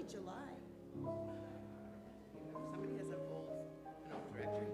July. Somebody has an old directory.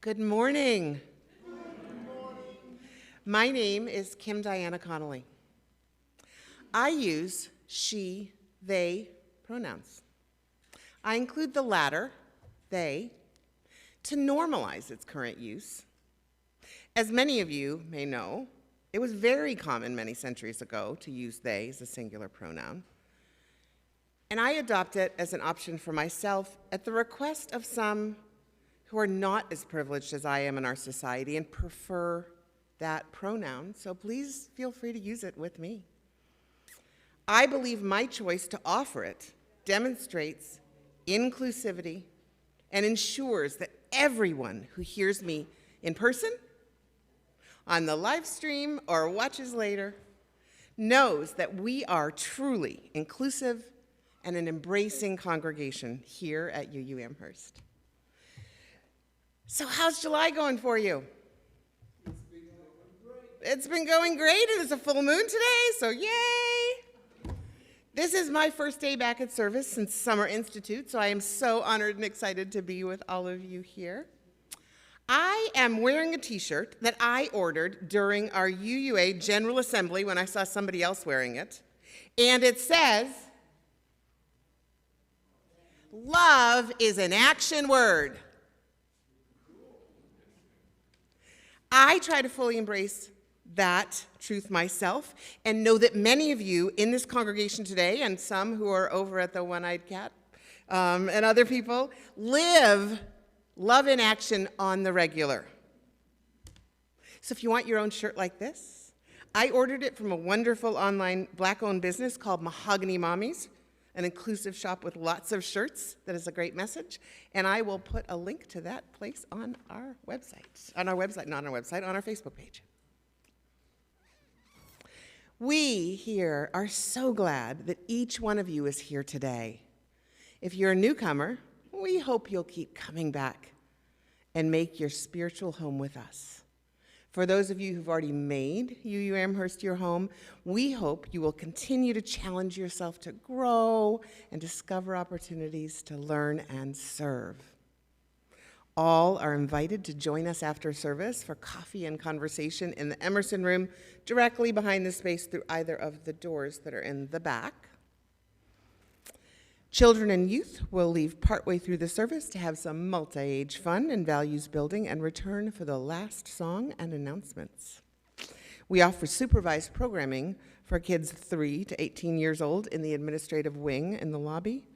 Good morning. My name is Kim Diana Connolly. I use she, they pronouns. I include the latter, they, to normalize its current use. As many of you may know, it was very common many centuries ago to use they as a singular pronoun. And I adopt it as an option for myself at the request of some who are not as privileged as I am in our society and prefer that pronoun, so please feel free to use it with me. I believe my choice to offer it demonstrates inclusivity and ensures that everyone who hears me in person, on the live stream, or watches later knows that we are truly inclusive and an embracing congregation here at UU Amherst. So how's July going for you? It's been going great, and it's a full moon today, so yay! This is my first day back at service since Summer Institute, so I am so honored and excited to be with all of you here. I am wearing a t-shirt that I ordered during our UUA General Assembly when I saw somebody else wearing it. And it says, "Love is an action word." I try to fully embrace that truth myself and know that many of you in this congregation today, and some who are over at the One-Eyed Cat and other people, live love in action on the regular. So if you want your own shirt like this, I ordered it from a wonderful online Black-owned business called Mahogany Mommies, an inclusive shop with lots of shirts that is a great message. And I will put a link to that place on our website. On our website, not on our website, on our Facebook page. We here are so glad that each one of you is here today. If you're a newcomer, we hope you'll keep coming back and make your spiritual home with us. For those of you who've already made UU Amherst your home, we hope you will continue to challenge yourself to grow and discover opportunities to learn and serve. All are invited to join us after service for coffee and conversation in the Emerson room directly behind the space through either of the doors that are in the back. Children and youth will leave partway through the service to have some multi-age fun and values building and return for the last song and announcements. We offer supervised programming for kids 3 to 18 years old in the administrative wing in the lobby,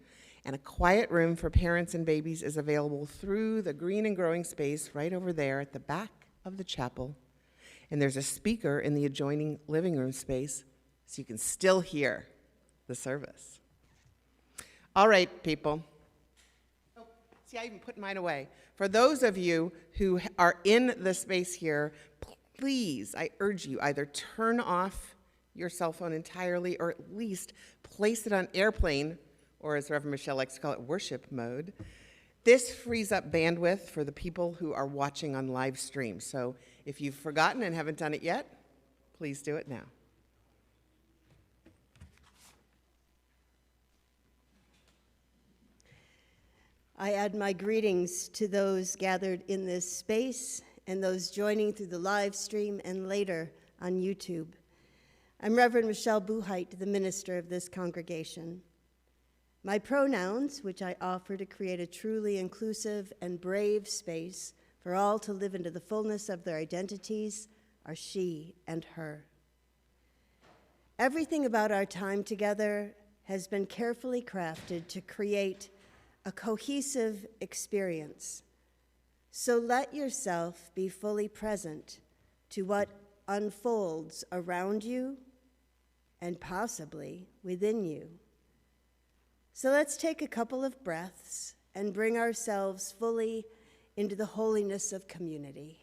and a quiet room for parents and babies is available through the green and growing space right over there at the back of the chapel. And there's a speaker in the adjoining living room space so you can still hear the service. All right, people. Oh, see, I even put mine away. For those of you who are in the space here, please, I urge you, either turn off your cell phone entirely or at least place it on airplane, or as Reverend Michelle likes to call it, worship mode. This frees up bandwidth for the people who are watching on live stream. So if you've forgotten and haven't done it yet, please do it now. I add my greetings to those gathered in this space and those joining through the live stream and later on YouTube. I'm Reverend Michelle Buhite, the minister of this congregation. My pronouns, which I offer to create a truly inclusive and brave space for all to live into the fullness of their identities, are she and her. Everything about our time together has been carefully crafted to create a cohesive experience. So let yourself be fully present to what unfolds around you and possibly within you. So let's take a couple of breaths and bring ourselves fully into the holiness of community.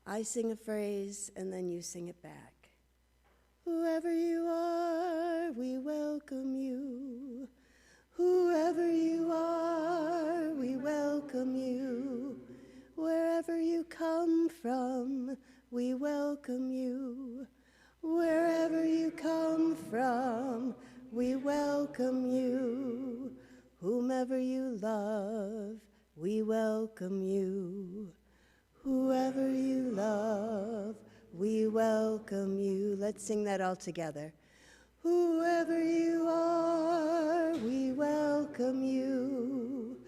I sing a phrase, and then you sing it back. Whoever you are, we welcome you. Whoever you are, we welcome you. Wherever you come from, we welcome you. Wherever you come from, we welcome you. Whomever you love, we welcome you. Whoever you love, we welcome you. Let's sing that all together. Whoever you are, we welcome you.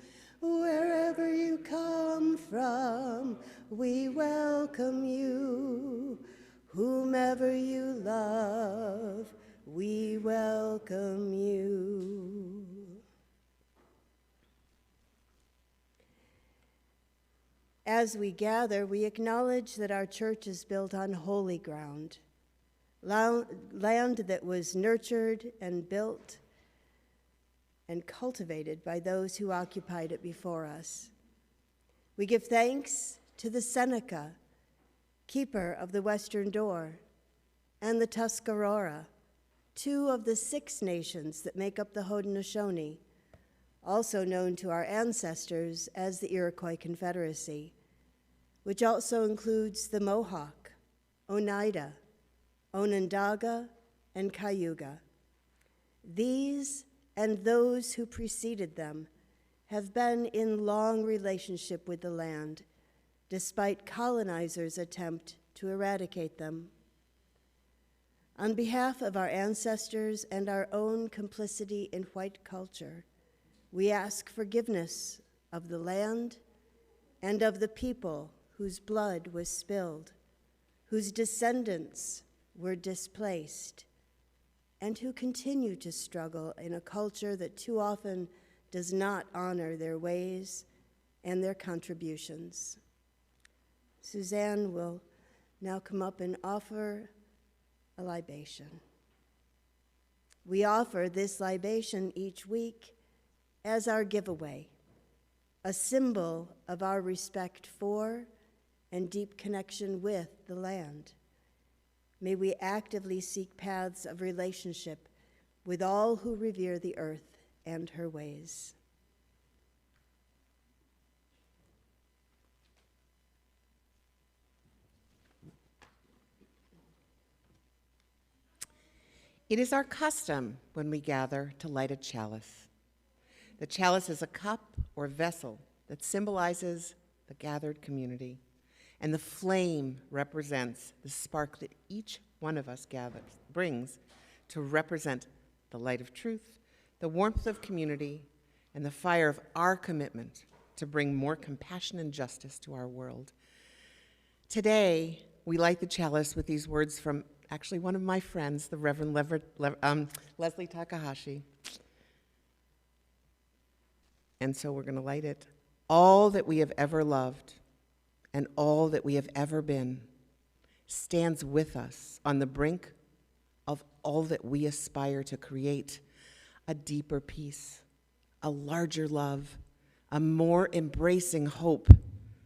Wherever you come from, we welcome you. Whomever you love, we welcome you. As we gather, we acknowledge that our church is built on holy ground, land that was nurtured and built and cultivated by those who occupied it before us. We give thanks to the Seneca, keeper of the western door, and the Tuscarora, 2 of the 6 nations that make up the Haudenosaunee, also known to our ancestors as the Iroquois Confederacy, which also includes the Mohawk, Oneida, Onondaga, and Cayuga. These and those who preceded them have been in long relationship with the land, despite colonizers' attempt to eradicate them. On behalf of our ancestors and our own complicity in white culture, we ask forgiveness of the land and of the people whose blood was spilled, whose descendants were displaced, and who continue to struggle in a culture that too often does not honor their ways and their contributions. Suzanne will now come up and offer a libation. We offer this libation each week as our giveaway, a symbol of our respect for and deep connection with the land. May we actively seek paths of relationship with all who revere the earth and her ways. It is our custom when we gather to light a chalice. The chalice is a cup or vessel that symbolizes the gathered community, and the flame represents the spark that each one of us brings to represent the light of truth, the warmth of community, and the fire of our commitment to bring more compassion and justice to our world. Today, we light the chalice with these words from actually one of my friends, the Reverend Leslie Takahashi. And so we're going to light it. All that we have ever loved and all that we have ever been stands with us on the brink of all that we aspire to create: a deeper peace, a larger love, a more embracing hope,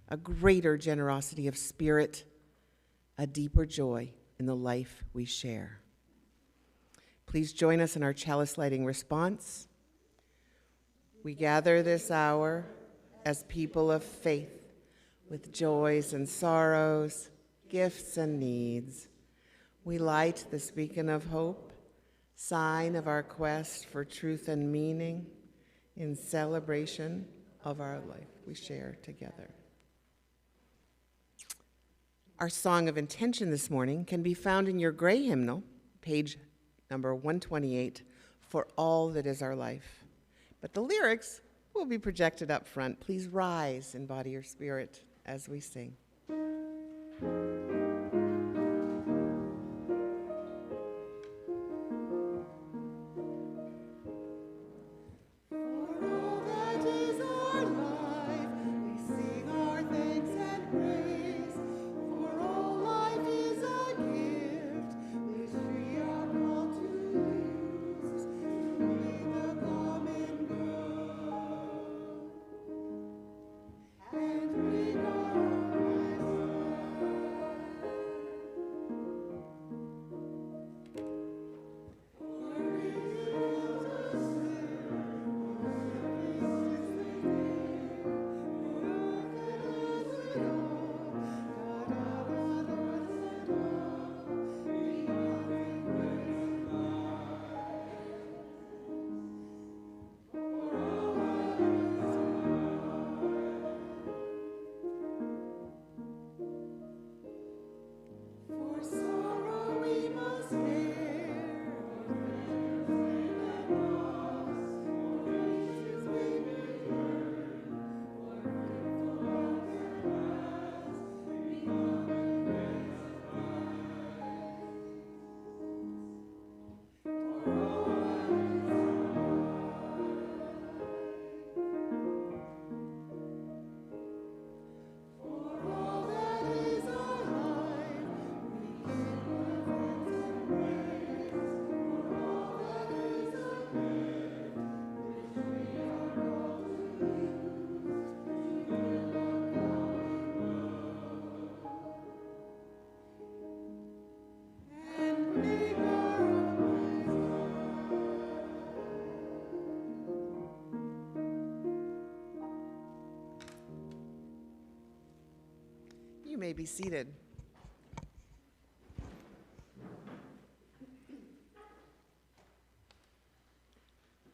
a greater generosity of spirit, a deeper joy in the life we share. Please join us in our chalice lighting response. We gather this hour as people of faith, with joys and sorrows, gifts and needs. We light this beacon of hope, sign of our quest for truth and meaning, in celebration of our life we share together. Our song of intention this morning can be found in your gray hymnal, page number 128, For All That Is Our Life. But the lyrics will be projected up front. Please rise in body or spirit as we sing. You may be seated.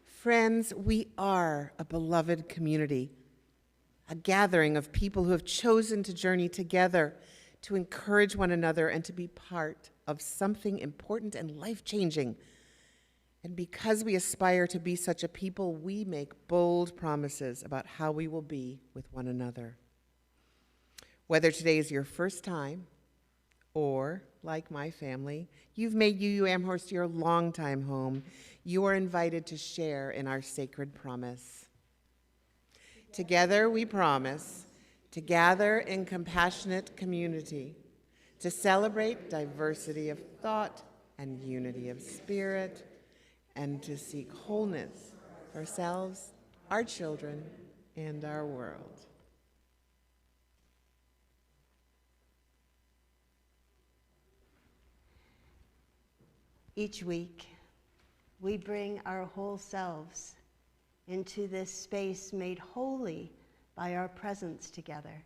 Friends, we are a beloved community, a gathering of people who have chosen to journey together, to encourage one another, and to be part of something important and life-changing. And because we aspire to be such a people, we make bold promises about how we will be with one another. Whether today is your first time, or, like my family, you've made UU Amherst your longtime home, you are invited to share in our sacred promise. Together we promise to gather in compassionate community, to celebrate diversity of thought and unity of spirit, and to seek wholeness for ourselves, our children, and our world. Each week, we bring our whole selves into this space made holy by our presence together.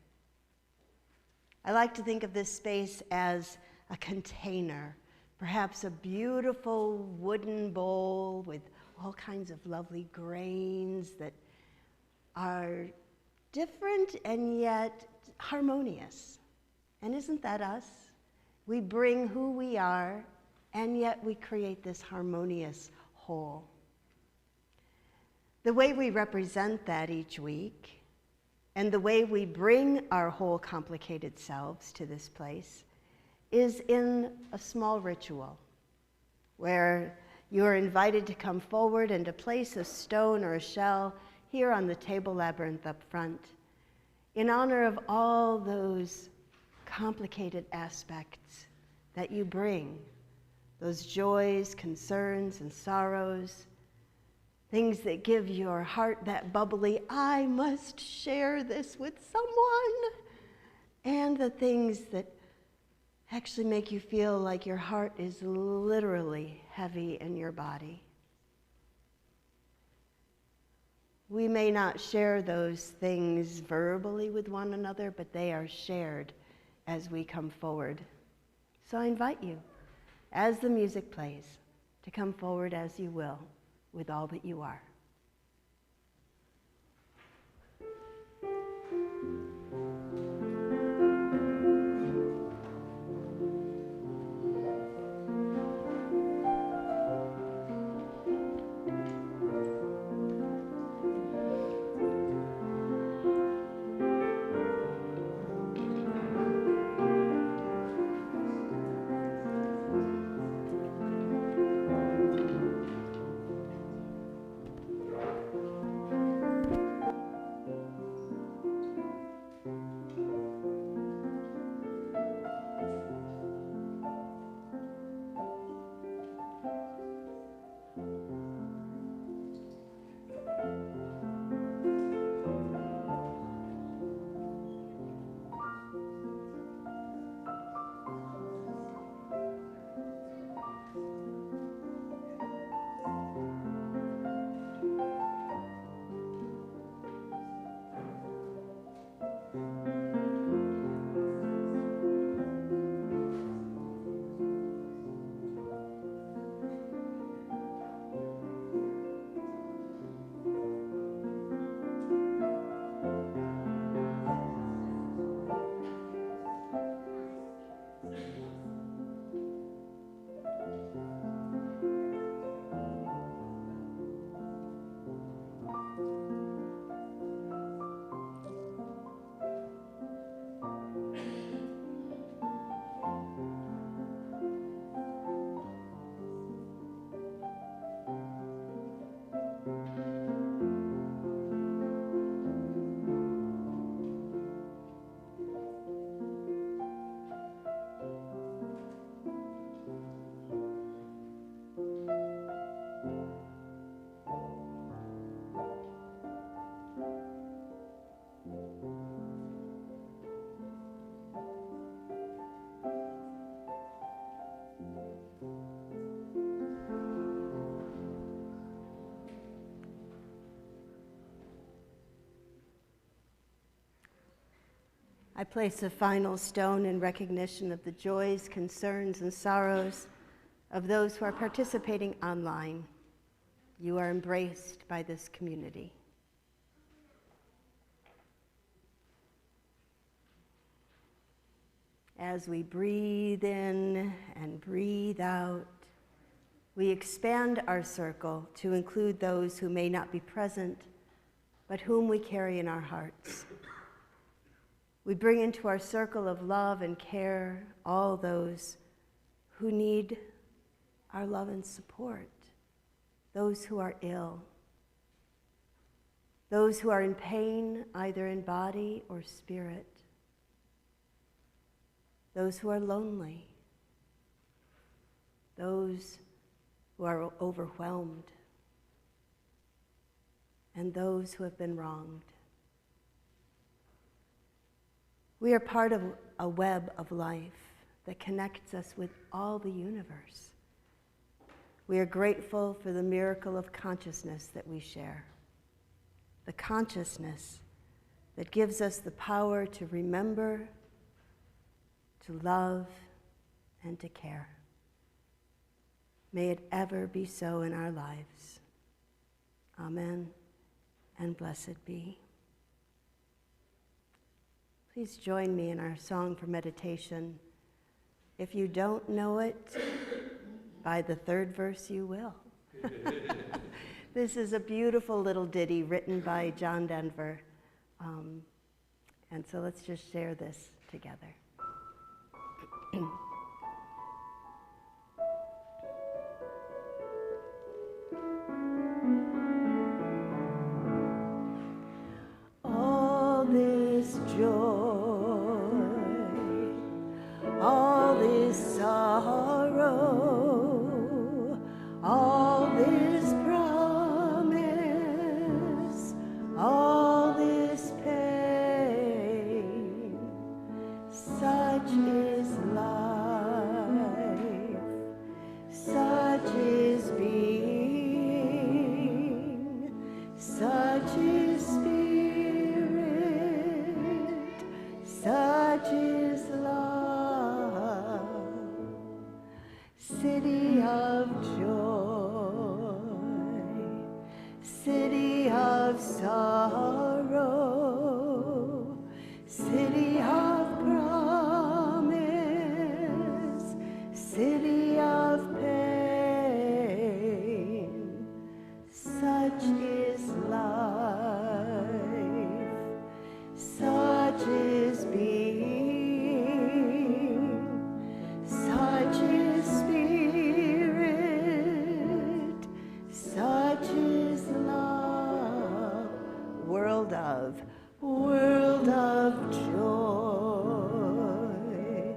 I like to think of this space as a container, perhaps a beautiful wooden bowl with all kinds of lovely grains that are different and yet harmonious. And isn't that us? We bring who we are, and yet we create this harmonious whole. The way we represent that each week, and the way we bring our whole complicated selves to this place, is in a small ritual where you're invited to come forward and to place a stone or a shell here on the table labyrinth up front in honor of all those complicated aspects that you bring, those joys, concerns, and sorrows, things that give your heart that bubbly, I must share this with someone, and the things that actually make you feel like your heart is literally heavy in your body. We may not share those things verbally with one another, but they are shared as we come forward. So I invite you, as the music plays, to come forward as you will with all that you are. I place a final stone in recognition of the joys, concerns, and sorrows of those who are participating online. You are embraced by this community. As we breathe in and breathe out, we expand our circle to include those who may not be present, but whom we carry in our hearts. We bring into our circle of love and care all those who need our love and support, those who are ill, those who are in pain, either in body or spirit, those who are lonely, those who are overwhelmed, and those who have been wronged. We are part of a web of life that connects us with all the universe. We are grateful for the miracle of consciousness that we share, the consciousness that gives us the power to remember, to love, and to care. May it ever be so in our lives. Amen, and blessed be. Please join me in our song for meditation. If you don't know it, by the third verse you will. This is a beautiful little ditty written by John Denver. And so let's just share this together. All this joy, all this sorrow, all this promise, all this pain, such is life, such is being, such is spirit, such is love, city of joy, city of sorrow, city of promise, city of pain, such is life, such is being, such is spirit, such is love, world of joy,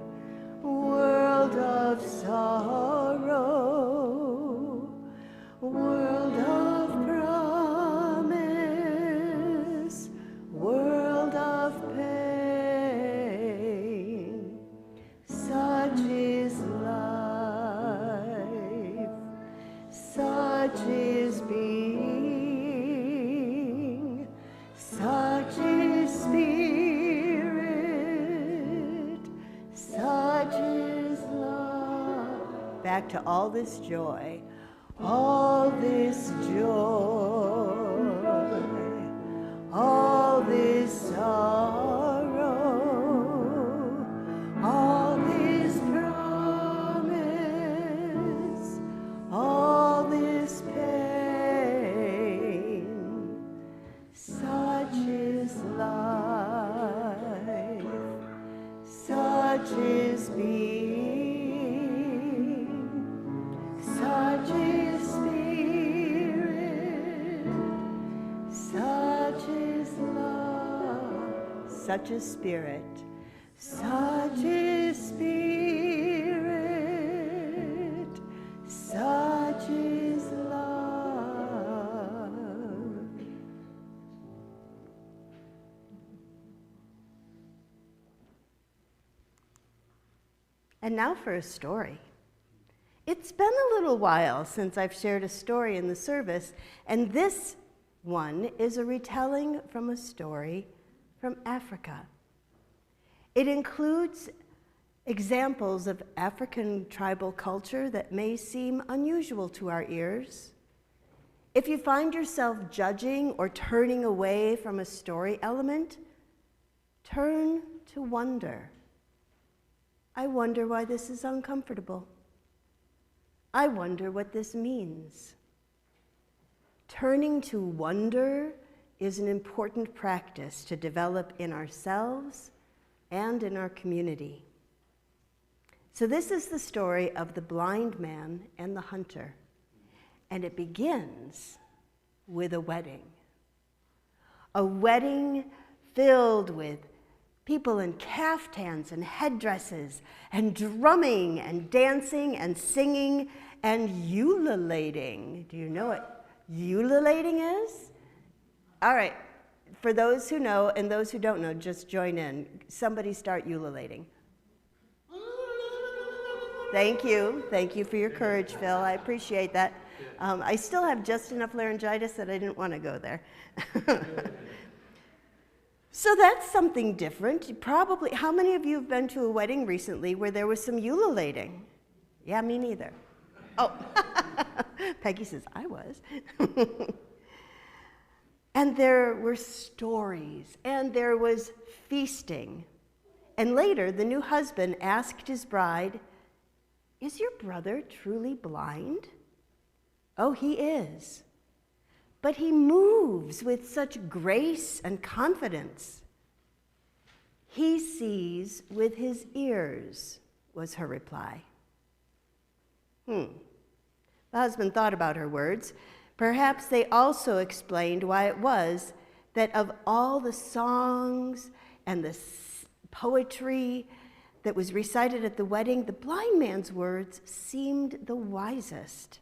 world of sorrow, world of promise, world of pain, such is life, such is being, such is spirit, such is love. Back to all this joy, all this joy, all this sorrow, all this promise, all this pain, such is life, such is being, such is spirit, such is love, such is spirit, such is spirit, such is love. And now for a story. It's been a little while since I've shared a story in the service, and this one is a retelling from a story from Africa. It includes examples of African tribal culture that may seem unusual to our ears. If you find yourself judging or turning away from a story element, turn to wonder. I wonder why this is uncomfortable. I wonder what this means. Turning to wonder is an important practice to develop in ourselves and in our community. So this is the story of the blind man and the hunter, and it begins with a wedding. A wedding filled with people in caftans and headdresses and drumming and dancing and singing and ululating. Do you know what ululating is? All right, for those who know and those who don't know, just join in. Somebody start ululating. Thank you. Thank you for your courage, Phil. I appreciate that. I still have just enough laryngitis that I didn't want to go there. So that's something different. Probably, how many of you have been to a wedding recently where there was some ululating? Yeah, me neither. Oh, Peggy says, I was. And there were stories, and there was feasting. And later, the new husband asked his bride, "Is your brother truly blind?" "Oh, he is. But he moves with such grace and confidence." "He sees with his ears," was her reply. The husband thought about her words. Perhaps they also explained why it was that of all the songs and the poetry that was recited at the wedding, the blind man's words seemed the wisest.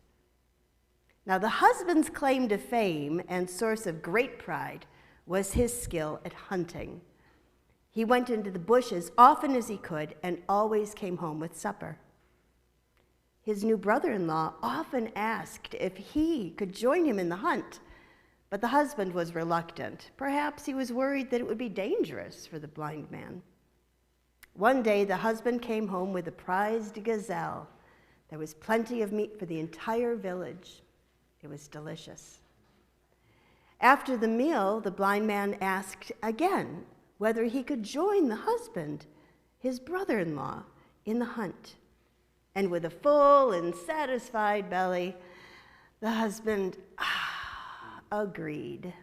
Now, the husband's claim to fame and source of great pride was his skill at hunting. He went into the bushes often as he could and always came home with supper. His new brother-in-law often asked if he could join him in the hunt, but the husband was reluctant. Perhaps he was worried that it would be dangerous for the blind man. One day, the husband came home with a prized gazelle. There was plenty of meat for the entire village. It was delicious. After the meal, the blind man asked again whether he could join the husband, his brother-in-law, in the hunt. And with a full and satisfied belly, the husband agreed.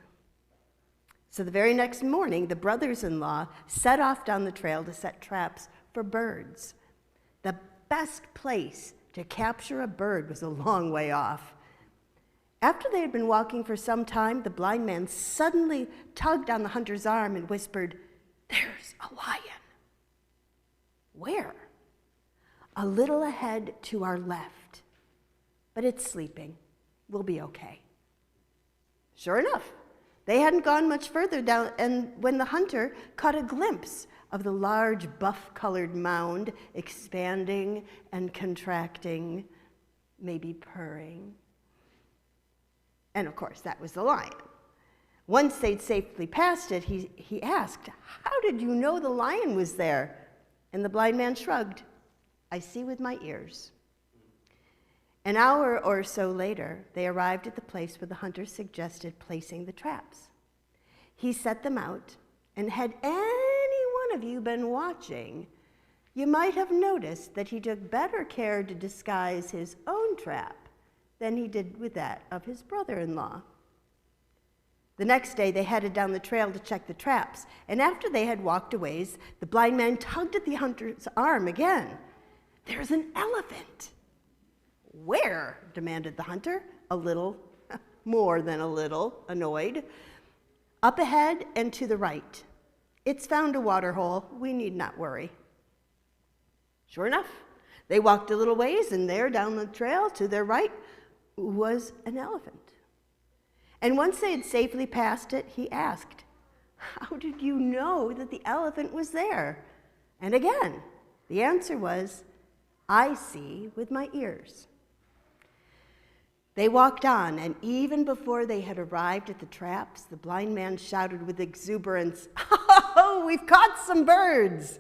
So the very next morning, the brothers-in-law set off down the trail to set traps for birds. The best place to capture a bird was a long way off. After they had been walking for some time, the blind man suddenly tugged on the hunter's arm and whispered, "There's a lion." "Where?" "A little ahead to our left. But it's sleeping. We'll be okay." Sure enough, they hadn't gone much further down, and when the hunter caught a glimpse of the large buff-colored mound expanding and contracting, maybe purring. And of course, that was the lion. Once they'd safely passed it, he asked, "How did you know the lion was there?" And the blind man shrugged. "I see with my ears." An hour or so later, they arrived at the place where the hunter suggested placing the traps. He set them out, and had any one of you been watching, you might have noticed that he took better care to disguise his own trap than he did with that of his brother-in-law. The next day, they headed down the trail to check the traps, and after they had walked a ways, the blind man tugged at the hunter's arm again. "There's an elephant." "Where?" demanded the hunter, a little, more than a little, annoyed. "Up ahead and to the right. It's found a water hole. We need not worry." Sure enough, they walked a little ways, and there down the trail to their right was an elephant. And once they had safely passed it, he asked, "How did you know that the elephant was there?" And again, the answer was, "I see with my ears." They walked on, and even before they had arrived at the traps, the blind man shouted with exuberance, "Oh, we've caught some birds!"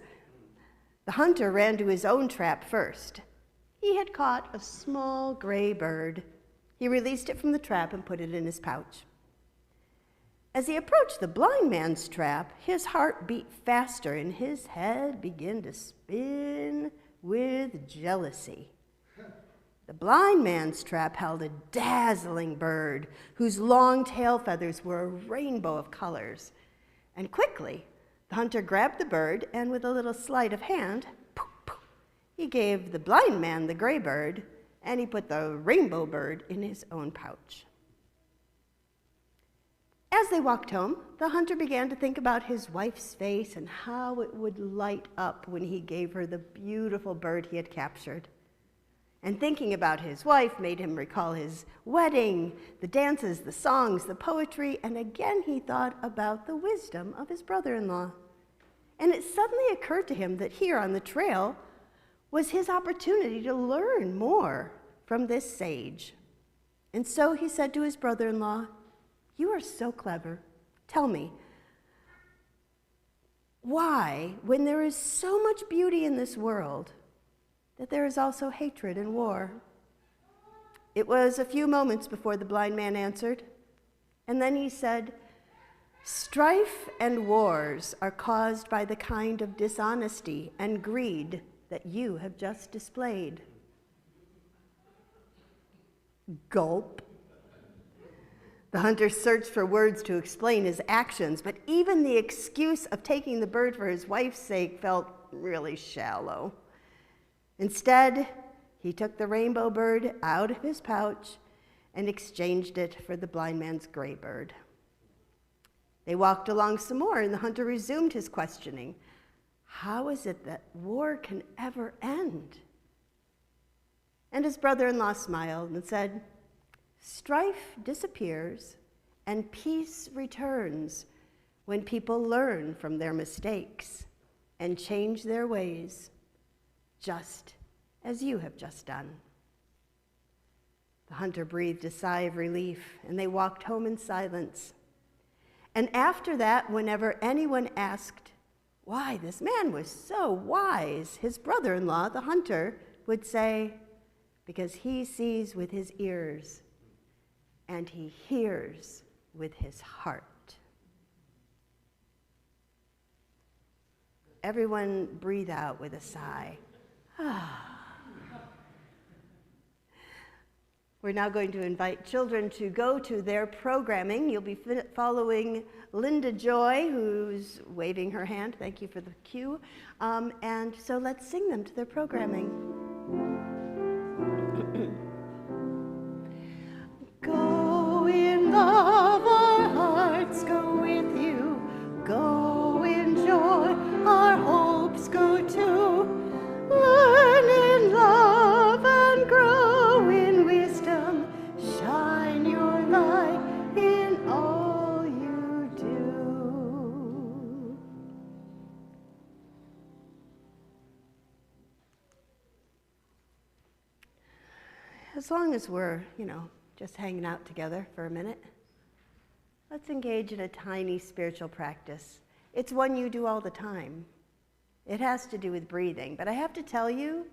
The hunter ran to his own trap first. He had caught a small gray bird. He released it from the trap and put it in his pouch. As he approached the blind man's trap, his heart beat faster and his head began to spin with jealousy. The blind man's trap held a dazzling bird whose long tail feathers were a rainbow of colors. And quickly, the hunter grabbed the bird and with a little sleight of hand, poof, poof, he gave the blind man the gray bird and he put the rainbow bird in his own pouch. As they walked home, the hunter began to think about his wife's face and how it would light up when he gave her the beautiful bird he had captured. And thinking about his wife made him recall his wedding, the dances, the songs, the poetry, and again he thought about the wisdom of his brother-in-law. And it suddenly occurred to him that here on the trail was his opportunity to learn more from this sage. And so he said to his brother-in-law, "You are so clever. Tell me, why, when there is so much beauty in this world, that there is also hatred and war?" It was a few moments before the blind man answered, and then he said, "Strife and wars are caused by the kind of dishonesty and greed that you have just displayed." Gulp. The hunter searched for words to explain his actions, but even the excuse of taking the bird for his wife's sake felt really shallow. Instead, he took the rainbow bird out of his pouch and exchanged it for the blind man's gray bird. They walked along some more, and the hunter resumed his questioning. How is it that war can ever end? And his brother-in-law smiled and said, "Strife disappears and peace returns when people learn from their mistakes and change their ways, just as you have just done." The hunter breathed a sigh of relief, and they walked home in silence. And after that, whenever anyone asked why this man was so wise, his brother-in-law, the hunter, would say, "Because he sees with his ears and he hears with his heart." Everyone breathe out with a sigh. We're now going to invite children to go to their programming. You'll be following Linda Joy, who's waving her hand. Thank you for the cue. And so let's sing them to their programming. Go in love, our hearts go with you. Go in joy, our hopes go too. Learn in love and grow in wisdom. Shine your light in all you do. As long as we're, just hanging out together for a minute, let's engage in a tiny spiritual practice. It's one you do all the time. It has to do with breathing, but I have to tell you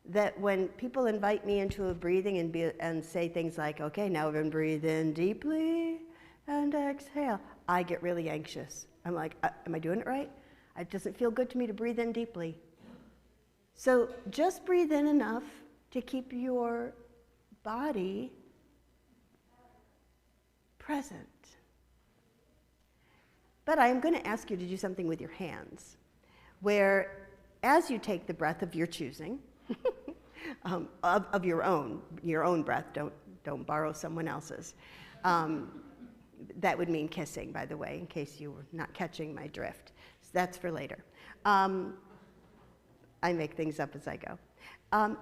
that when people invite me into a breathing and say things like, "Okay, now we're going to breathe in deeply and exhale," I get really anxious. I'm like, am I doing it right? It doesn't feel good to me to breathe in deeply. So just breathe in enough to keep your body present. But I'm going to ask you to do something with your hands, where as you take the breath of your choosing, of your own breath, don't borrow someone else's. That would mean kissing, by the way, in case you were not catching my drift. So that's for later. I make things up as I go.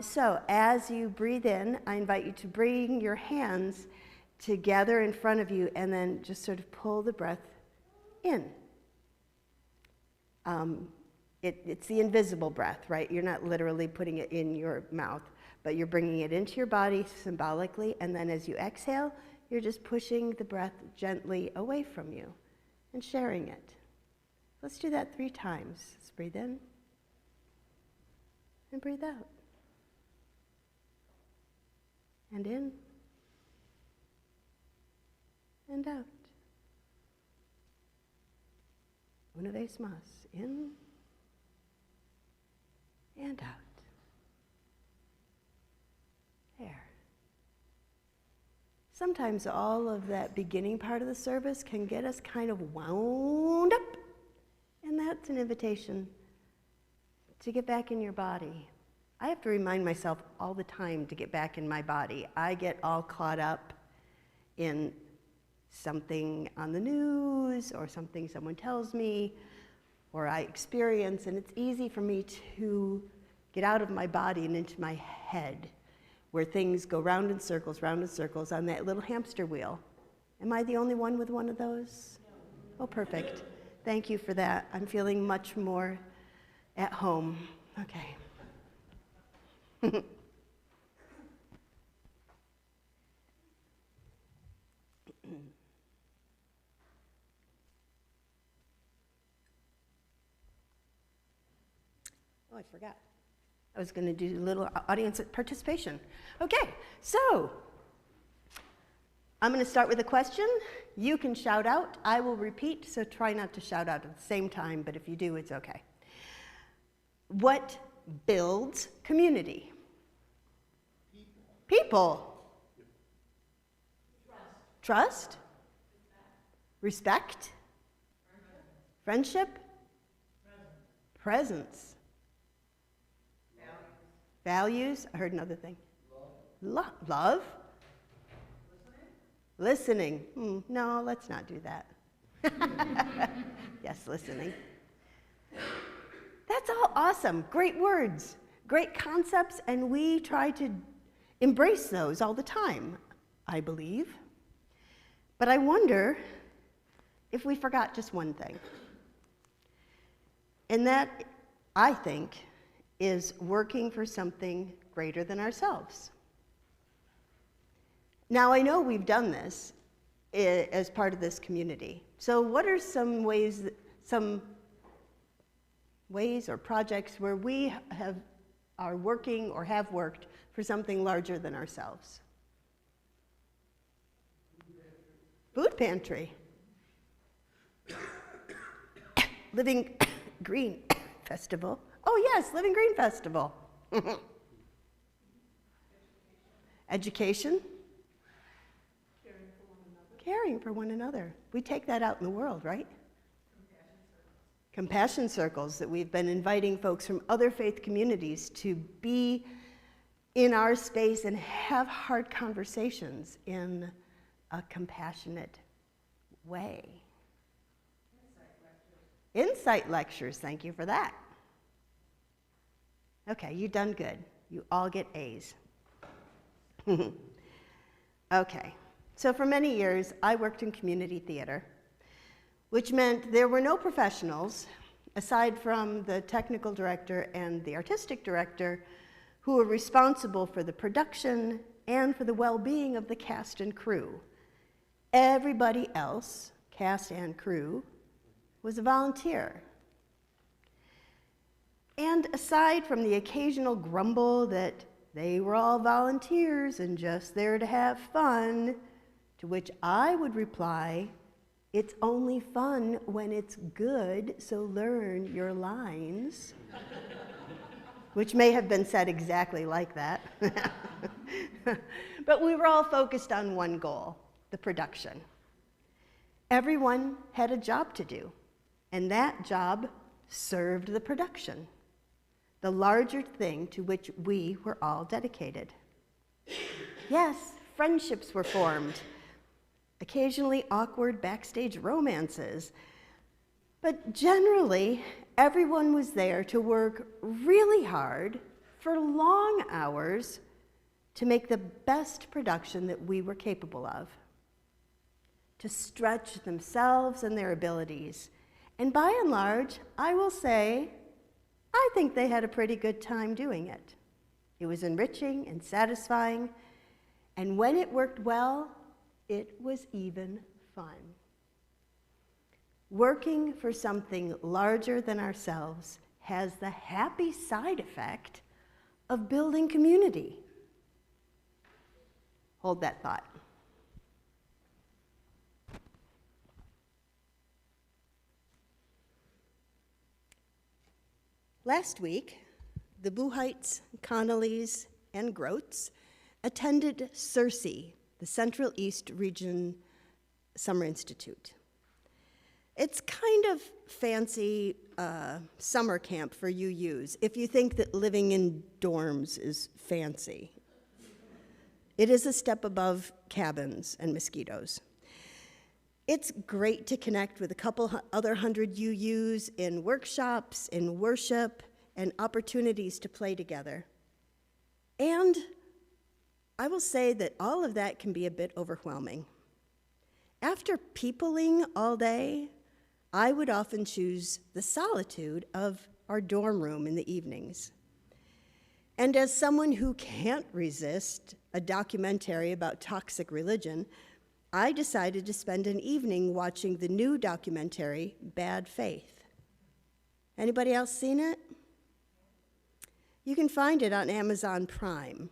So as you breathe in, I invite you to bring your hands together in front of you and then just sort of pull the breath in. It's the invisible breath, right? You're not literally putting it in your mouth, but you're bringing it into your body symbolically, and then as you exhale, you're just pushing the breath gently away from you and sharing it. Let's do that 3 times. Let's breathe in And breathe out. And in. And out. Una vez más. In. And out. There. Sometimes all of that beginning part of the service can get us kind of wound up. And that's an invitation to get back in your body. I have to remind myself all the time to get back in my body. I get all caught up in something on the news or something someone tells me or I experience, and it's easy for me to get out of my body and into my head, where things go round in circles on that little hamster wheel. Am I the only one with one of those? No. Oh, perfect. Thank you for that. I'm feeling much more at home. Okay. Oh, I forgot. I was going to do a little audience participation. Okay, so I'm going to start with a question. You can shout out. I will repeat, so try not to shout out at the same time, but if you do, it's okay. What builds community? People. Trust. Respect. Friendship. Presence. Values. I heard another thing. Love. Listening. No, let's not do that. Yes, listening. That's all awesome. Great words, great concepts, and we try to embrace those all the time, I believe. But I wonder if we forgot just one thing. And that, I think, is working for something greater than ourselves. Now, I know we've done this as part of this community. So what are some ways or projects where we are working or have worked for something larger than ourselves? Food pantry. Living Green Festival. Oh yes, Living Green Festival. Education. Caring for one another. We take that out in the world, right? Compassion circles that we've been inviting folks from other faith communities to be in our space and have hard conversations in a compassionate way. Insight lectures, thank you for that. Okay, you've done good. You all get A's. Okay, so for many years, I worked in community theater, which meant there were no professionals, aside from the technical director and the artistic director, who were responsible for the production and for the well-being of the cast and crew. Everybody else, cast and crew, was a volunteer. And aside from the occasional grumble that they were all volunteers and just there to have fun, to which I would reply, it's only fun when it's good, so learn your lines. Which may have been said exactly like that. But we were all focused on one goal, the production. Everyone had a job to do, and that job served the production, the larger thing to which we were all dedicated. Yes, friendships were formed, occasionally awkward backstage romances, but generally, everyone was there to work really hard for long hours to make the best production that we were capable of, to stretch themselves and their abilities. And by and large, I will say, I think they had a pretty good time doing it. It was enriching and satisfying, and when it worked well, it was even fun. Working for something larger than ourselves has the happy side effect of building community. Hold that thought. Last week, the Buhites, Connollys, and Groths attended CIRCE, the Central East Region Summer Institute. It's kind of fancy summer camp for UUs, if you think that living in dorms is fancy. It is a step above cabins and mosquitoes. It's great to connect with a couple other hundred UUs in workshops, in worship, and opportunities to play together. And I will say that all of that can be a bit overwhelming. After peopling all day, I would often choose the solitude of our dorm room in the evenings. And as someone who can't resist a documentary about toxic religion, I decided to spend an evening watching the new documentary, Bad Faith. Anybody else seen it? You can find it on Amazon Prime.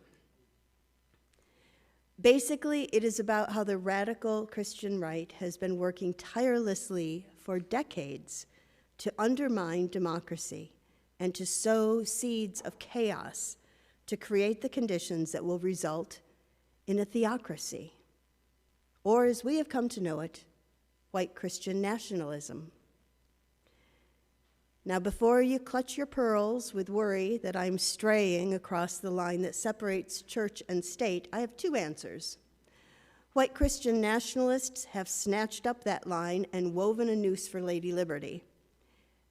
Basically, it is about how the radical Christian right has been working tirelessly for decades to undermine democracy and to sow seeds of chaos to create the conditions that will result in a theocracy, or as we have come to know it, white Christian nationalism. Now, before you clutch your pearls with worry that I'm straying across the line that separates church and state, I have two answers. White Christian nationalists have snatched up that line and woven a noose for Lady Liberty.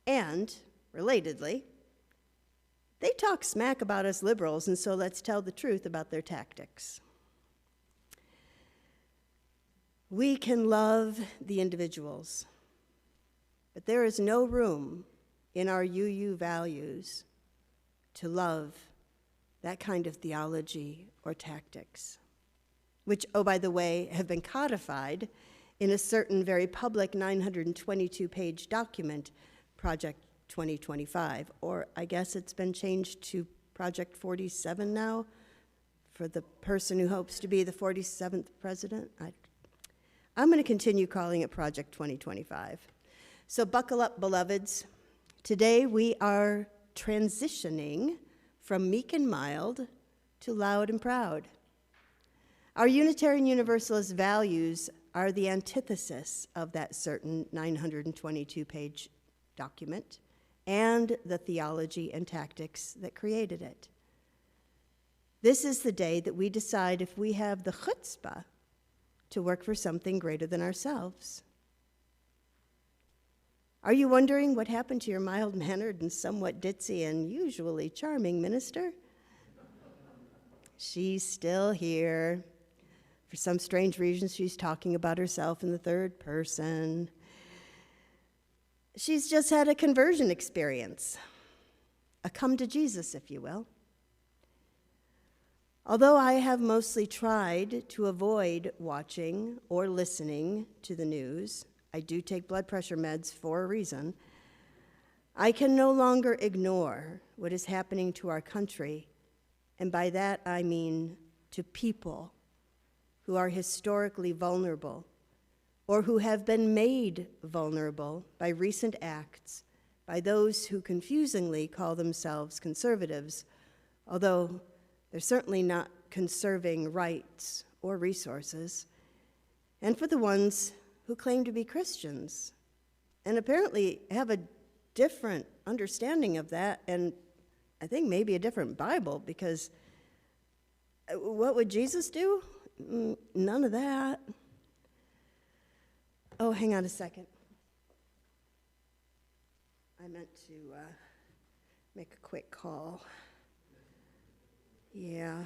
And, relatedly, they talk smack about us liberals, and so let's tell the truth about their tactics. We can love the individuals, but there is no room in our UU values to love that kind of theology or tactics, which, oh, by the way, have been codified in a certain very public 922-page document, Project 2025, or I guess it's been changed to Project 47 now for the person who hopes to be the 47th president. I'm going to continue calling it Project 2025. So buckle up, beloveds. Today we are transitioning from meek and mild to loud and proud. Our Unitarian Universalist values are the antithesis of that certain 922-page document and the theology and tactics that created it. This is the day that we decide if we have the chutzpah to work for something greater than ourselves. Are you wondering what happened to your mild-mannered and somewhat ditzy and usually charming minister? She's still here. For some strange reason, she's talking about herself in the third person. She's just had a conversion experience, a come to Jesus, if you will. Although I have mostly tried to avoid watching or listening to the news, I do take blood pressure meds for a reason, I can no longer ignore what is happening to our country, and by that I mean to people who are historically vulnerable or who have been made vulnerable by recent acts by those who confusingly call themselves conservatives, although they're certainly not conserving rights or resources, and for the ones who claim to be Christians and apparently have a different understanding of that, and I think maybe a different Bible, because what would Jesus do? None of that. Oh, hang on a second. I meant to make a quick call. Yeah.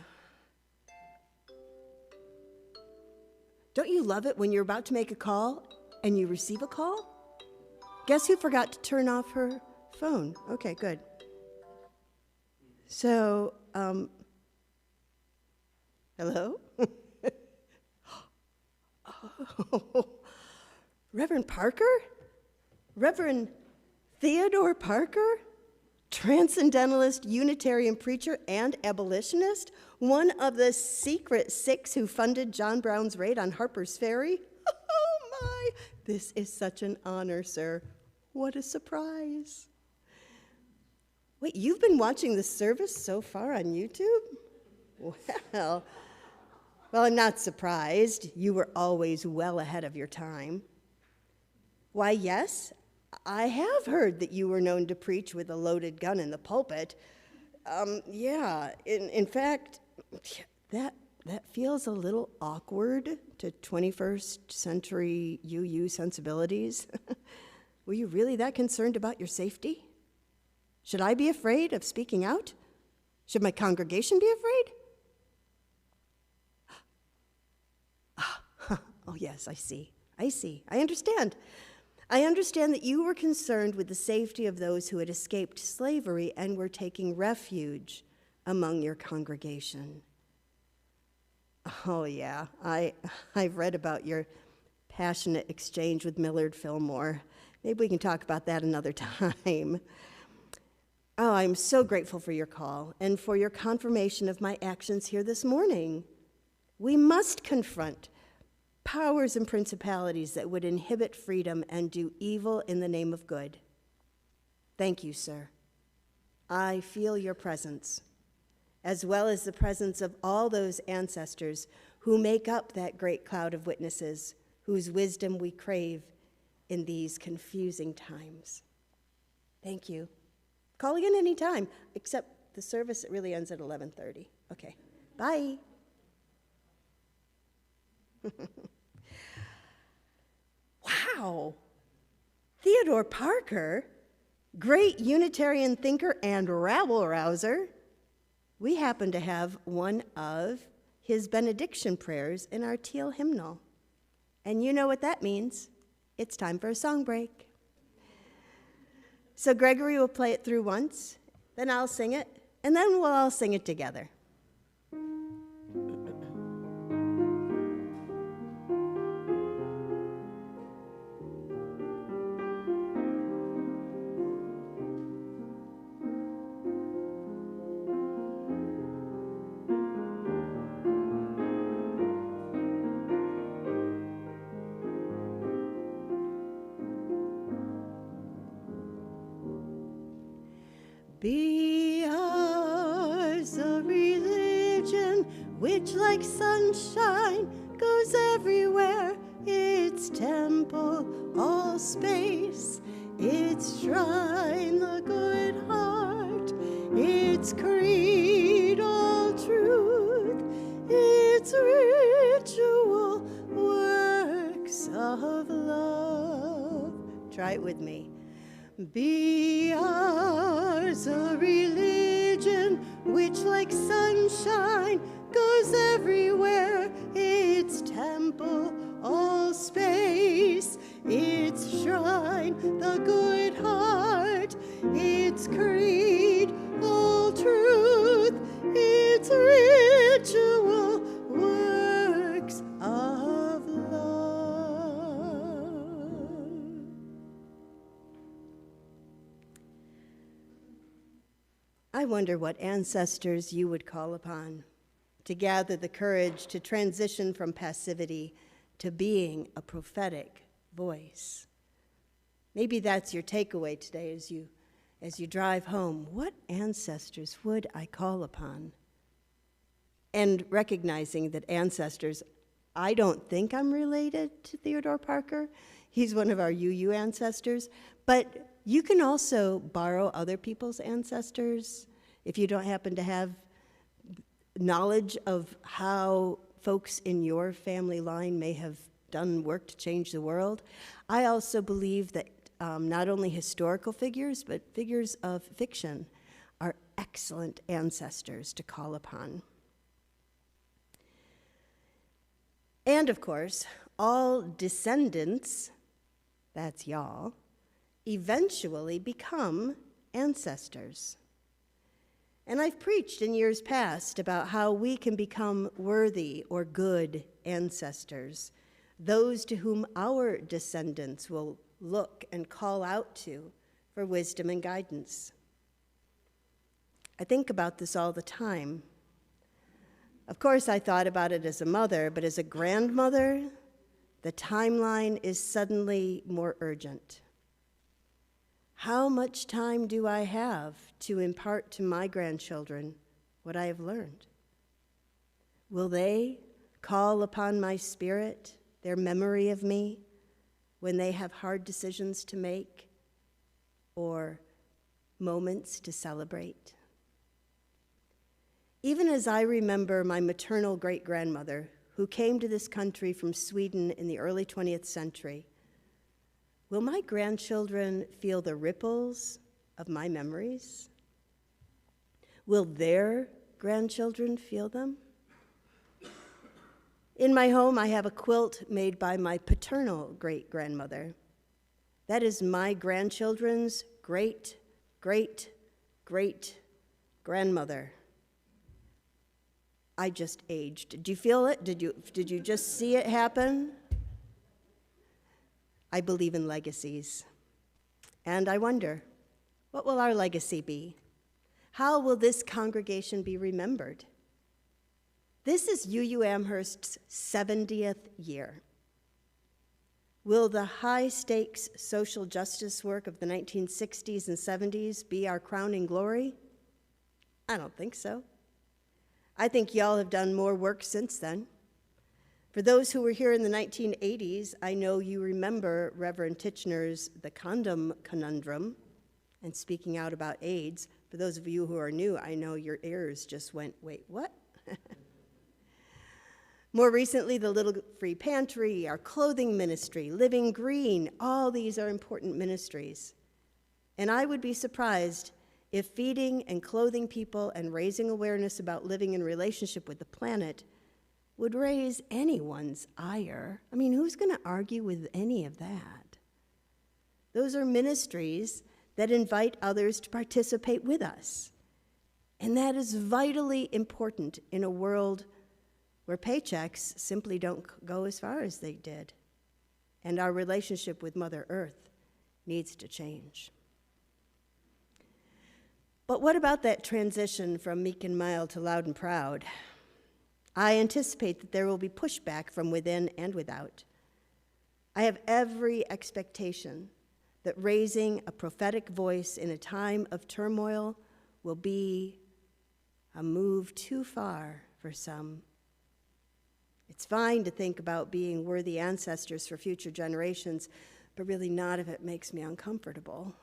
Don't you love it when you're about to make a call and you receive a call? Guess who forgot to turn off her phone? Okay, good. So, hello? Oh, Reverend Parker? Reverend Theodore Parker? transcendentalist, Unitarian preacher, and abolitionist, one of the secret six who funded John Brown's raid on Harper's Ferry. Oh my, this is such an honor, sir. What a surprise. Wait, you've been watching the service so far on YouTube? Well, I'm not surprised. You were always well ahead of your time. Why, yes, I have heard that you were known to preach with a loaded gun in the pulpit. In fact, that feels a little awkward to 21st century UU sensibilities. Were you really that concerned about your safety? Should I be afraid of speaking out? Should my congregation be afraid? Oh, yes, I see. I understand. I understand that you were concerned with the safety of those who had escaped slavery and were taking refuge among your congregation. Oh, yeah, I've read about your passionate exchange with Millard Fillmore. Maybe we can talk about that another time. Oh, I'm so grateful for your call and for your confirmation of my actions here this morning. We must confront powers and principalities that would inhibit freedom and do evil in the name of good. Thank you, sir. I feel your presence, as well as the presence of all those ancestors who make up that great cloud of witnesses whose wisdom we crave in these confusing times. Thank you. Call again anytime, except the service, it really ends at 11:30. Okay, bye. Wow, Theodore Parker, great Unitarian thinker and rabble-rouser. We happen to have one of his benediction prayers in our teal hymnal. And you know what that means. It's time for a song break. So Gregory will play it through once, then I'll sing it, and then we'll all sing it together. Be ours a religion which like sunshine goes everywhere, its temple all space, its shrine the good heart, its creed all truth, its ritual works of love. Try it with me. Be ours a religion which like sunshine goes everywhere, its temple all space, its shrine the good heart, its creed all truth, its ritual works of love. I wonder what ancestors you would call upon to gather the courage to transition from passivity to being a prophetic voice. Maybe that's your takeaway today as you drive home. What ancestors would I call upon? And recognizing that ancestors, I don't think I'm related to Theodore Parker. He's one of our UU ancestors, but you can also borrow other people's ancestors if you don't happen to have knowledge of how folks in your family line may have done work to change the world. I also believe that not only historical figures, but figures of fiction are excellent ancestors to call upon. And of course, all descendants, that's y'all, eventually become ancestors. And I've preached in years past about how we can become worthy or good ancestors, those to whom our descendants will look and call out to for wisdom and guidance. I think about this all the time. Of course, I thought about it as a mother, but as a grandmother, the timeline is suddenly more urgent. How much time do I have to impart to my grandchildren what I have learned? Will they call upon my spirit, their memory of me, when they have hard decisions to make or moments to celebrate? Even as I remember my maternal great-grandmother, who came to this country from Sweden in the early 20th century, will my grandchildren feel the ripples of my memories? Will their grandchildren feel them? In my home, I have a quilt made by my paternal great-grandmother. That is my grandchildren's great-great-great-grandmother. I just aged. Did you feel it? Did you just see it happen? I believe in legacies. And I wonder, what will our legacy be? How will this congregation be remembered? This is UU Amherst's 70th year. Will the high-stakes social justice work of the 1960s and 70s be our crowning glory? I don't think so. I think y'all have done more work since then. For those who were here in the 1980s, I know you remember Reverend Titchener's The Condom Conundrum and speaking out about AIDS. For those of you who are new, I know your ears just went, wait, what? More recently, the Little Free Pantry, our clothing ministry, Living Green, all these are important ministries. And I would be surprised if feeding and clothing people and raising awareness about living in relationship with the planet would raise anyone's ire. I mean, who's going to argue with any of that? Those are ministries that invite others to participate with us. And that is vitally important in a world where paychecks simply don't go as far as they did. And our relationship with Mother Earth needs to change. But what about that transition from meek and mild to loud and proud? I anticipate that there will be pushback from within and without. I have every expectation that raising a prophetic voice in a time of turmoil will be a move too far for some. It's fine to think about being worthy ancestors for future generations, but really not if it makes me uncomfortable.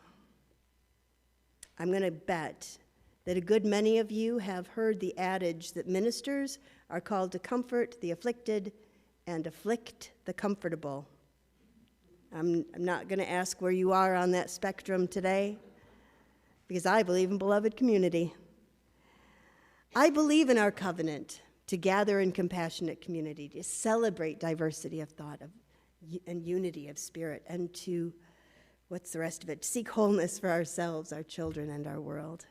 I'm going to bet that a good many of you have heard the adage that ministers are called to comfort the afflicted and afflict the comfortable. I'm not going to ask where you are on that spectrum today, because I believe in beloved community. I believe in our covenant to gather in compassionate community, to celebrate diversity of thought and unity of spirit, and to, what's the rest of it, seek wholeness for ourselves, our children, and our world.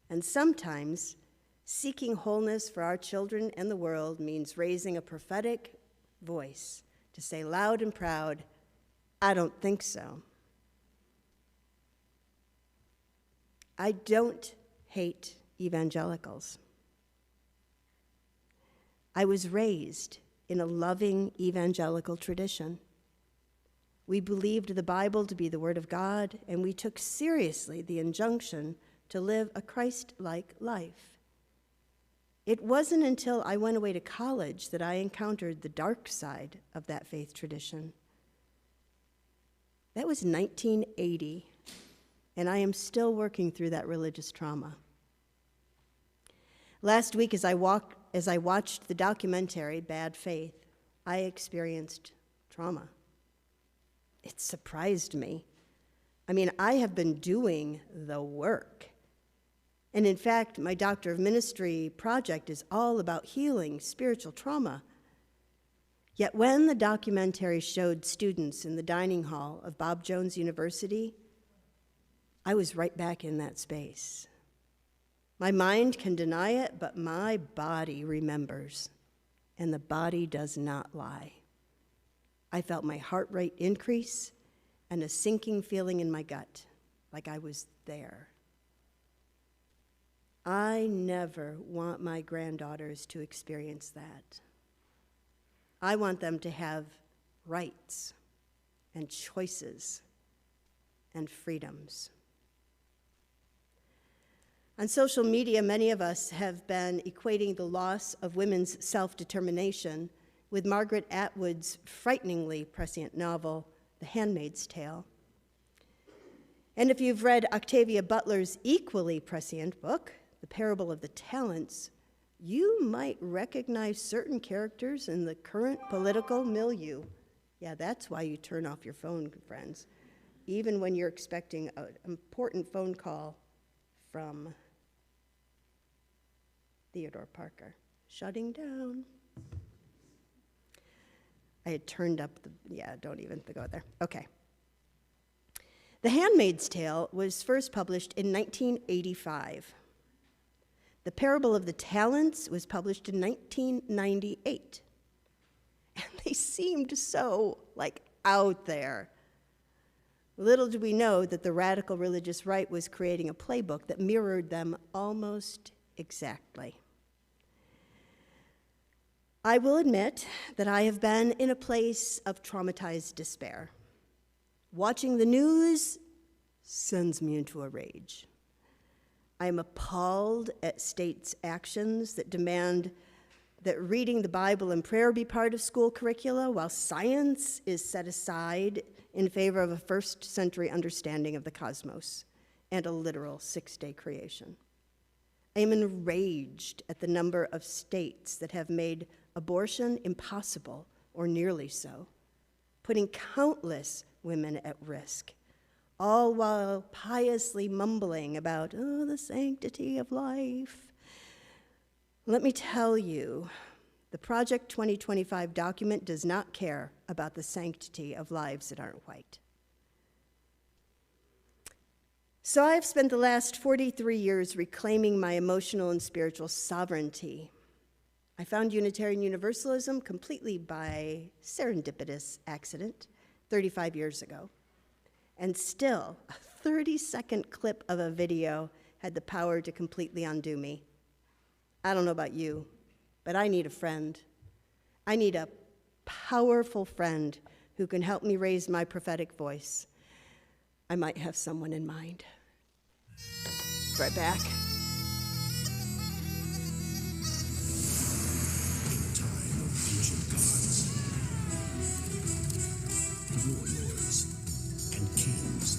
And sometimes seeking wholeness for our children and the world means raising a prophetic voice to say loud and proud, I don't think so. I don't hate evangelicals. I was raised in a loving evangelical tradition. We believed the Bible to be the Word of God, and we took seriously the injunction to live a Christ-like life. It wasn't until I went away to college that I encountered the dark side of that faith tradition. That was 1980, and I am still working through that religious trauma. Last week, as I watched the documentary Bad Faith, I experienced trauma. It surprised me. I mean, I have been doing the work. And in fact, my Doctor of Ministry project is all about healing spiritual trauma. Yet when the documentary showed students in the dining hall of Bob Jones University, I was right back in that space. My mind can deny it, but my body remembers, and the body does not lie. I felt my heart rate increase and a sinking feeling in my gut, like I was there. I never want my granddaughters to experience that. I want them to have rights and choices and freedoms. On social media, many of us have been equating the loss of women's self-determination with Margaret Atwood's frighteningly prescient novel, The Handmaid's Tale. And if you've read Octavia Butler's equally prescient book, The Parable of the Talents, you might recognize certain characters in the current political milieu. Yeah, that's why you turn off your phone, friends, even when you're expecting an important phone call from Theodore Parker. Shutting down. I had turned up don't even go there. Okay. The Handmaid's Tale was first published in 1985. The Parable of the Talents was published in 1998. And they seemed so, out there. Little did we know that the radical religious right was creating a playbook that mirrored them almost exactly. I will admit that I have been in a place of traumatized despair. Watching the news sends me into a rage. I am appalled at states' actions that demand that reading the Bible and prayer be part of school curricula, while science is set aside in favor of a first-century understanding of the cosmos and a literal six-day creation. I am enraged at the number of states that have made abortion impossible, or nearly so, putting countless women at risk, all while piously mumbling about, the sanctity of life. Let me tell you, the Project 2025 document does not care about the sanctity of lives that aren't white. So I've spent the last 43 years reclaiming my emotional and spiritual sovereignty. I found Unitarian Universalism completely by serendipitous accident 35 years ago. And still, a 30-second clip of a video had the power to completely undo me. I don't know about you, but I need a friend. I need a powerful friend who can help me raise my prophetic voice. I might have someone in mind. Right back. Warlords and kings,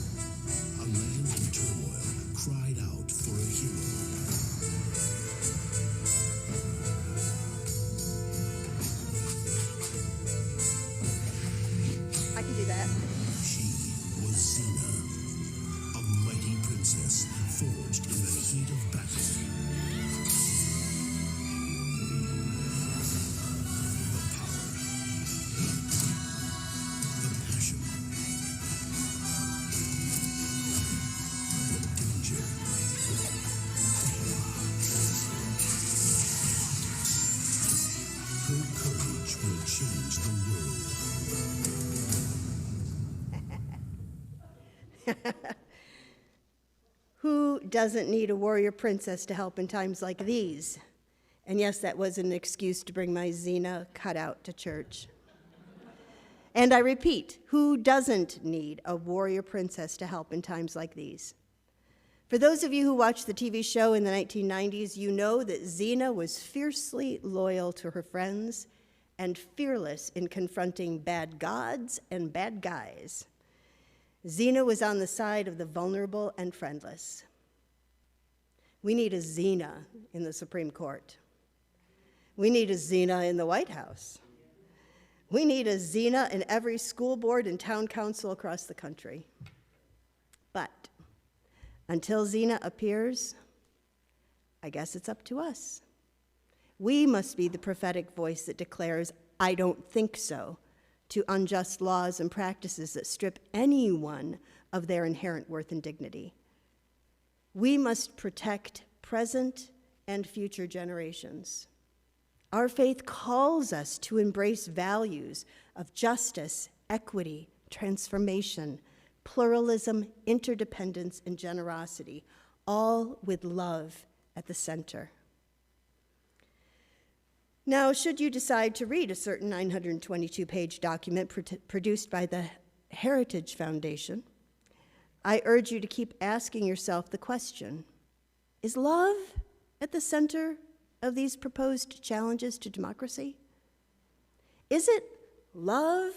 a land in turmoil cried out for a hero. I can do that. She was Xena, a mighty princess forged in the heat of battle. The power, the passion, the danger. Her courage will change the world. Who doesn't need a warrior princess to help in times like these? And yes, that was an excuse to bring my Xena cutout to church. And I repeat, who doesn't need a warrior princess to help in times like these? For those of you who watched the TV show in the 1990s, you know that Xena was fiercely loyal to her friends and fearless in confronting bad gods and bad guys. Xena was on the side of the vulnerable and friendless. We need a Xena in the Supreme Court. We need a Xena in the White House. We need a Xena in every school board and town council across the country. But until Xena appears, I guess it's up to us. We must be the prophetic voice that declares, "I don't think so," to unjust laws and practices that strip anyone of their inherent worth and dignity. We must protect present and future generations. Our faith calls us to embrace values of justice, equity, transformation, pluralism, interdependence, and generosity, all with love at the center. Now, should you decide to read a certain 922-page document produced by the Heritage Foundation, I urge you to keep asking yourself the question, is love at the center of these proposed challenges to democracy? Is it love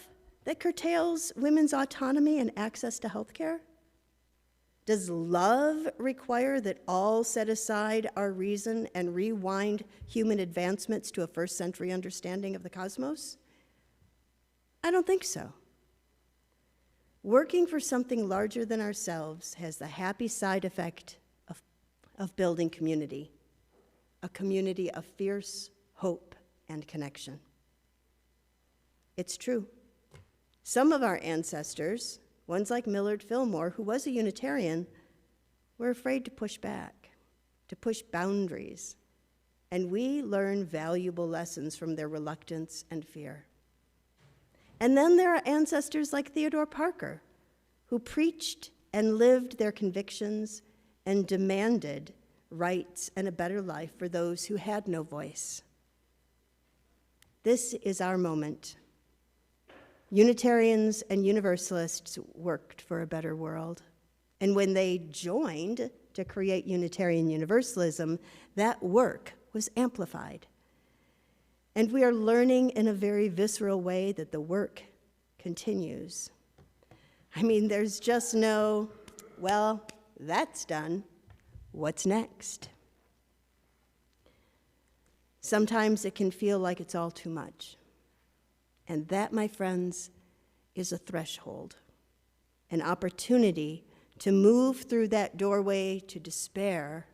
that curtails women's autonomy and access to health care? Does love require that all set aside our reason and rewind human advancements to a first-century understanding of the cosmos? I don't think so. Working for something larger than ourselves has the happy side effect of building community, a community of fierce hope and connection. It's true. Some of our ancestors, ones like Millard Fillmore, who was a Unitarian, were afraid to push back, to push boundaries, and we learn valuable lessons from their reluctance and fear. And then there are ancestors like Theodore Parker, who preached and lived their convictions and demanded rights and a better life for those who had no voice. This is our moment. Unitarians and Universalists worked for a better world. And when they joined to create Unitarian Universalism, that work was amplified. And we are learning in a very visceral way that the work continues. I mean, there's just no, well, that's done. What's next? Sometimes it can feel like it's all too much. And that, my friends, is a threshold, an opportunity to move through that doorway to despair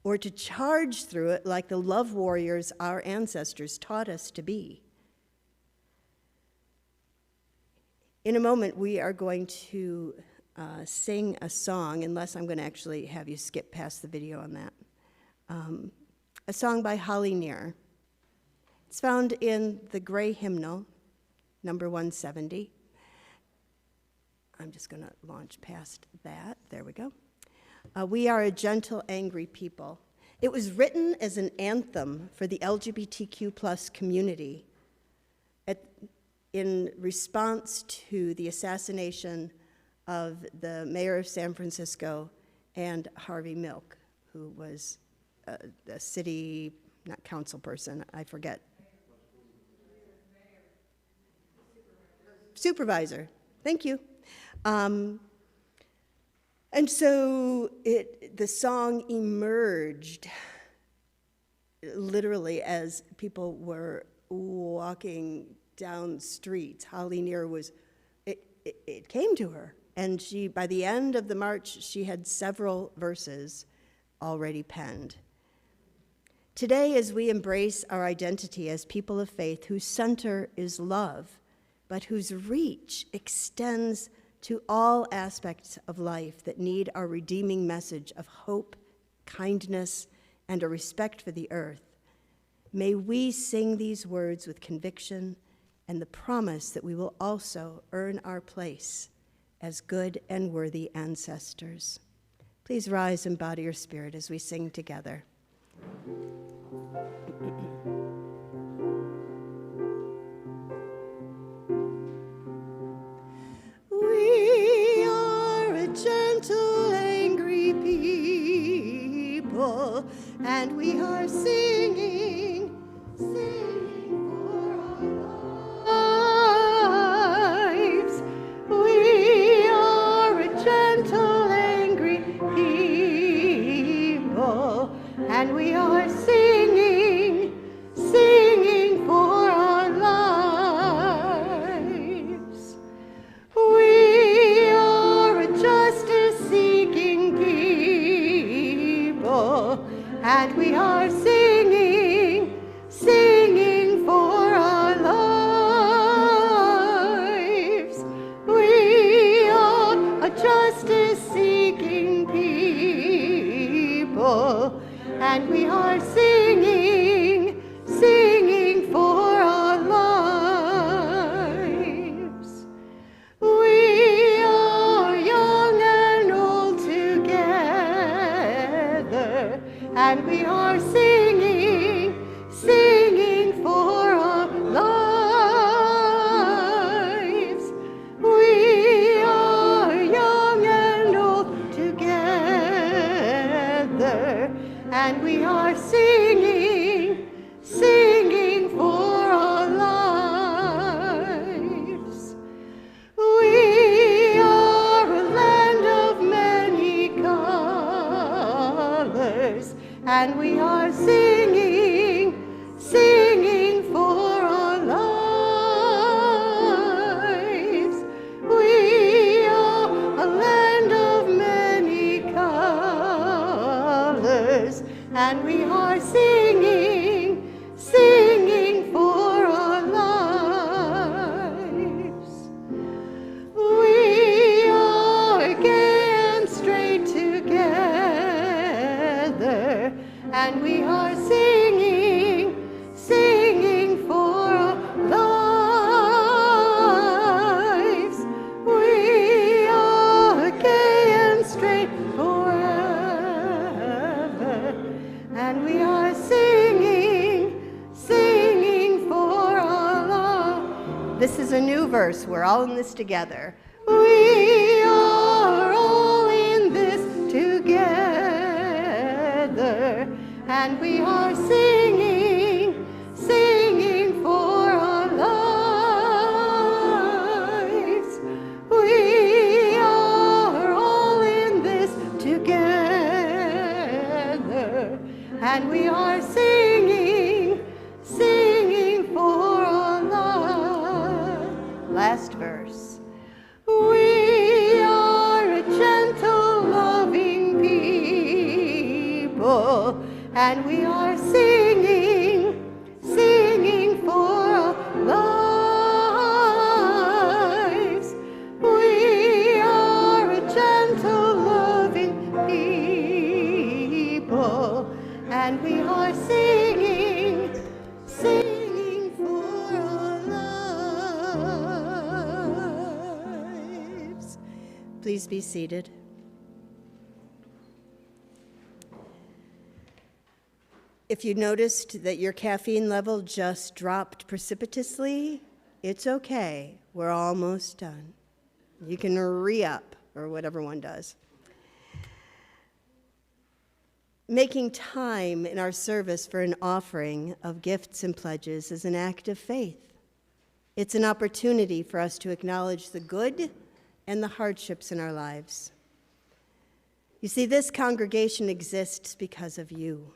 or to charge through it like the love warriors our ancestors taught us to be. In a moment, we are going to sing a song, unless I'm going to actually have you skip past the video on that. A song by Holly Near. It's found in the Gray Hymnal, number 170. I'm just going to launch past that. There we go. We are a gentle, angry people. It was written as an anthem for the LGBTQ plus community in response to the assassination of the mayor of San Francisco and Harvey Milk, who was a city, not council person, I forget. Supervisor, thank you. And so the song emerged literally as people were walking down streets. Holly Near it came to her. And by the end of the march, she had several verses already penned. Today, as we embrace our identity as people of faith whose center is love, but whose reach extends to all aspects of life that need our redeeming message of hope, kindness, and a respect for the earth, may we sing these words with conviction and the promise that we will also earn our place as good and worthy ancestors. Please rise and bow to your spirit as we sing together. We are a gentle, angry people, and we are singing for our lives. We are a gentle, angry people, and we are singing for our lives. We are a justice-seeking people, and we are singing for our lives. We are a justice-seeking people, and we are singing for our lives. We are young and old together, and we are singing, singing for our lives. We are young and old together, and we are singing, singing for our lives. We are a land of many colors, and we are singing, singing for our lives. We are a land of many colors, and we are singing, singing for our lives. We are gay and straight together, and we are singing, singing for our lives. We are gay and straight forever, and we are singing, singing for our love. This is a new verse. We're all in this together. We are all in this together, and we are singing, singing for our lives. We are all in this together, and we are singing, singing for our lives. Last verse. We are a gentle, loving people, and we are singing, singing for our lives. We are a gentle, loving people, and we are singing, singing for our lives. Please be seated. If you noticed that your caffeine level just dropped precipitously, it's okay. We're almost done. You can re-up, or whatever one does. Making time in our service for an offering of gifts and pledges is an act of faith. It's an opportunity for us to acknowledge the good and the hardships in our lives. You see, this congregation exists because of you.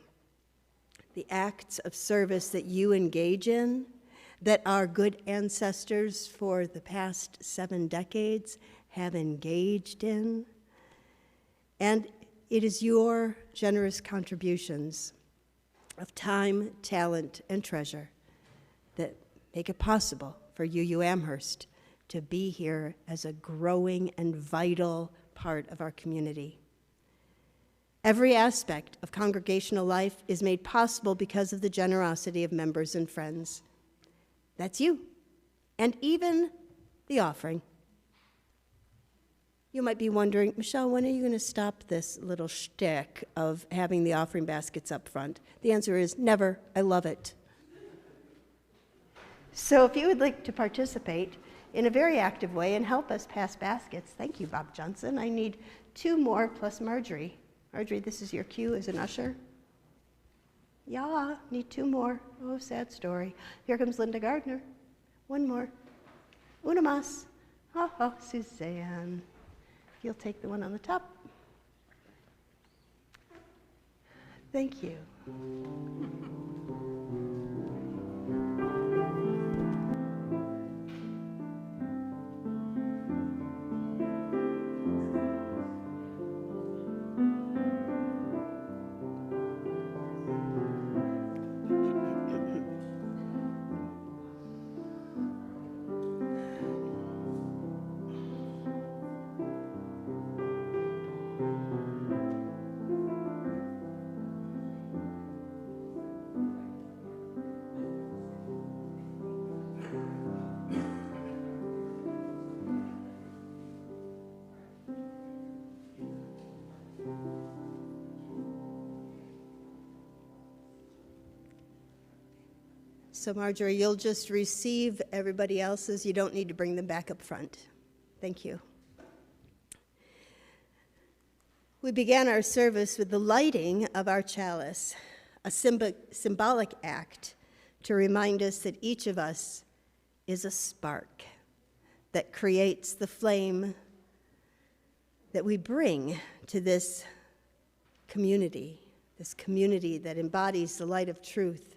The acts of service that you engage in, that our good ancestors for the past 7 decades have engaged in, and it is your generous contributions of time, talent, and treasure that make it possible for UU Amherst to be here as a growing and vital part of our community. Every aspect of congregational life is made possible because of the generosity of members and friends. That's you, and even the offering. You might be wondering, Michelle, when are you going to stop this little shtick of having the offering baskets up front? The answer is never. I love it. So if you would like to participate in a very active way and help us pass baskets, thank you, Bob Johnson. I need 2 more plus Marjorie. Marjorie, this is your cue as an usher. Yeah, need 2 more. Oh, sad story. Here comes Linda Gardner. 1 more. Una más. Oh, Suzanne. You'll take the one on the top. Thank you. So Marjorie, you'll just receive everybody else's. You don't need to bring them back up front. Thank you. We began our service with the lighting of our chalice, a symbolic act to remind us that each of us is a spark that creates the flame that we bring to this community that embodies the light of truth,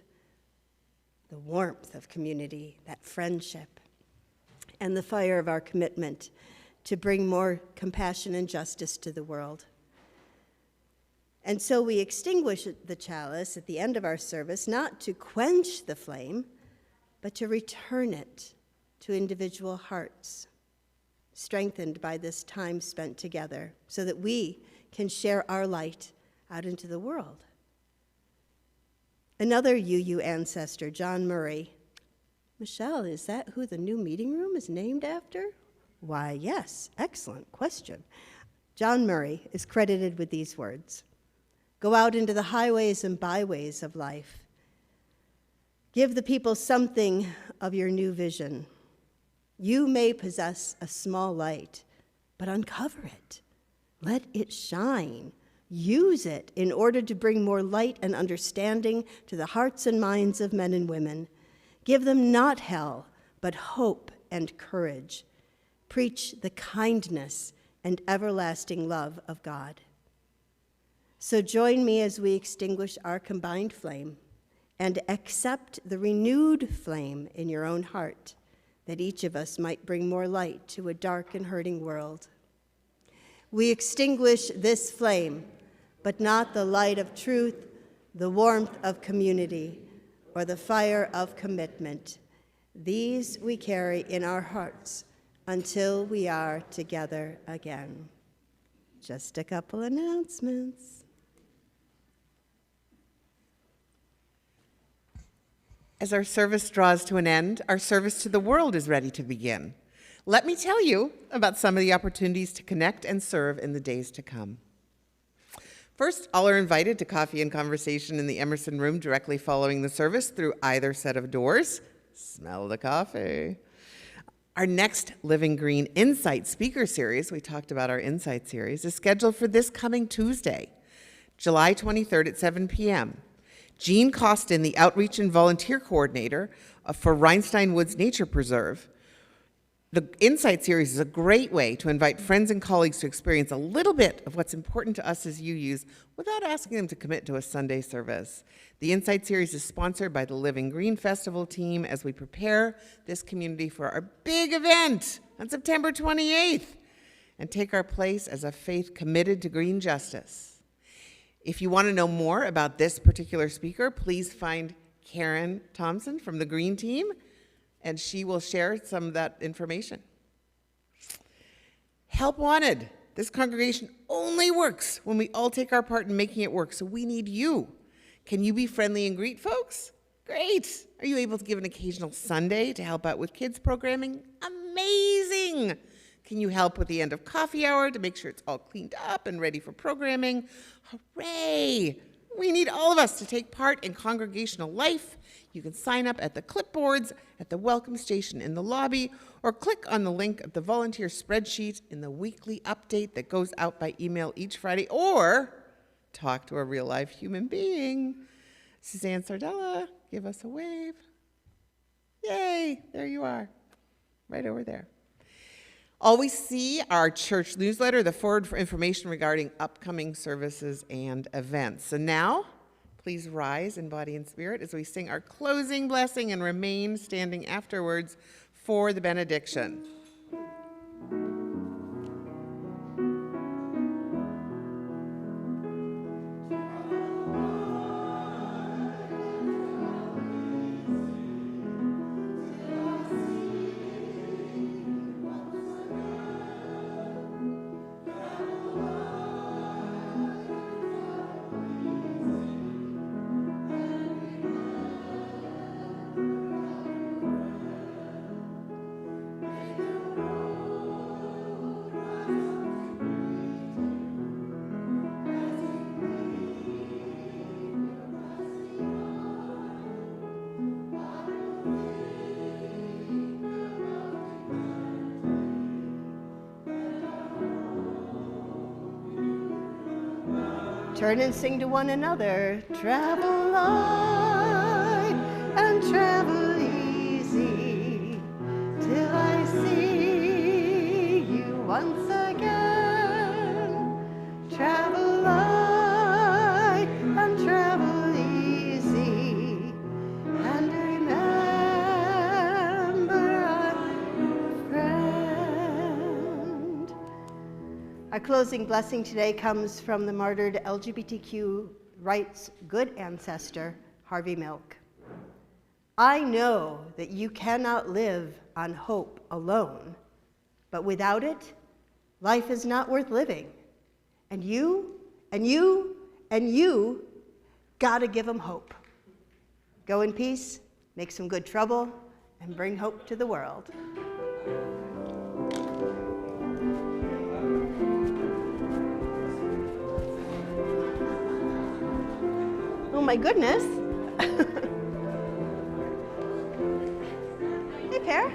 the warmth of community, that friendship, and the fire of our commitment to bring more compassion and justice to the world. And so we extinguish the chalice at the end of our service, not to quench the flame, but to return it to individual hearts, strengthened by this time spent together, so that we can share our light out into the world. Another UU ancestor, John Murray. Michelle, is that who the new meeting room is named after? Why, yes, excellent question. John Murray is credited with these words: "Go out into the highways and byways of life. Give the people something of your new vision. You may possess a small light, but uncover it. Let it shine. Use it in order to bring more light and understanding to the hearts and minds of men and women. Give them not hell, but hope and courage. Preach the kindness and everlasting love of God." So join me as we extinguish our combined flame and accept the renewed flame in your own heart, that each of us might bring more light to a dark and hurting world. We extinguish this flame, but not the light of truth, the warmth of community, or the fire of commitment. These we carry in our hearts until we are together again. Just a couple announcements. As our service draws to an end, our service to the world is ready to begin. Let me tell you about some of the opportunities to connect and serve in the days to come. First, all are invited to coffee and conversation in the Emerson room directly following the service through either set of doors. Smell the coffee. Our next Living Green Insight speaker series, we talked about our Insight series, is scheduled for this coming Tuesday, July 23rd at 7 p.m. Jean Costin, the Outreach and Volunteer Coordinator for Rhinestone Woods Nature Preserve. The Insight series is a great way to invite friends and colleagues to experience a little bit of what's important to us as UUs without asking them to commit to a Sunday service. The Insight series is sponsored by the Living Green Festival team as we prepare this community for our big event on September 28th and take our place as a faith committed to green justice. If you want to know more about this particular speaker, please find Karen Thompson from the Green team, and she will share some of that information. Help wanted. This congregation only works when we all take our part in making it work, so we need you. Can you be friendly and greet folks? Great. Are you able to give an occasional Sunday to help out with kids programming? Amazing. Can you help with the end of coffee hour to make sure it's all cleaned up and ready for programming? Hooray! We need all of us to take part in congregational life. You can sign up at the clipboards at the welcome station in the lobby, or click on the link of the volunteer spreadsheet in the weekly update that goes out by email each Friday, or talk to a real life human being. Suzanne Sardella, give us a wave. Yay, there you are, right over there. Always see our church newsletter, the forward for information regarding upcoming services and events. And now, please rise in body and spirit as we sing our closing blessing and remain standing afterwards for the benediction. Turn and sing to one another. Travel light and travel easy till I see you once again. Travel light and travel easy, and remember I'm a friend. Our closing blessing today comes from the martyred LGBTQ rights good ancestor, Harvey Milk. I know that you cannot live on hope alone, but without it, life is not worth living. And you, and you, and you gotta give them hope. Go in peace, make some good trouble, and bring hope to the world. Oh my goodness. Hey, Pear.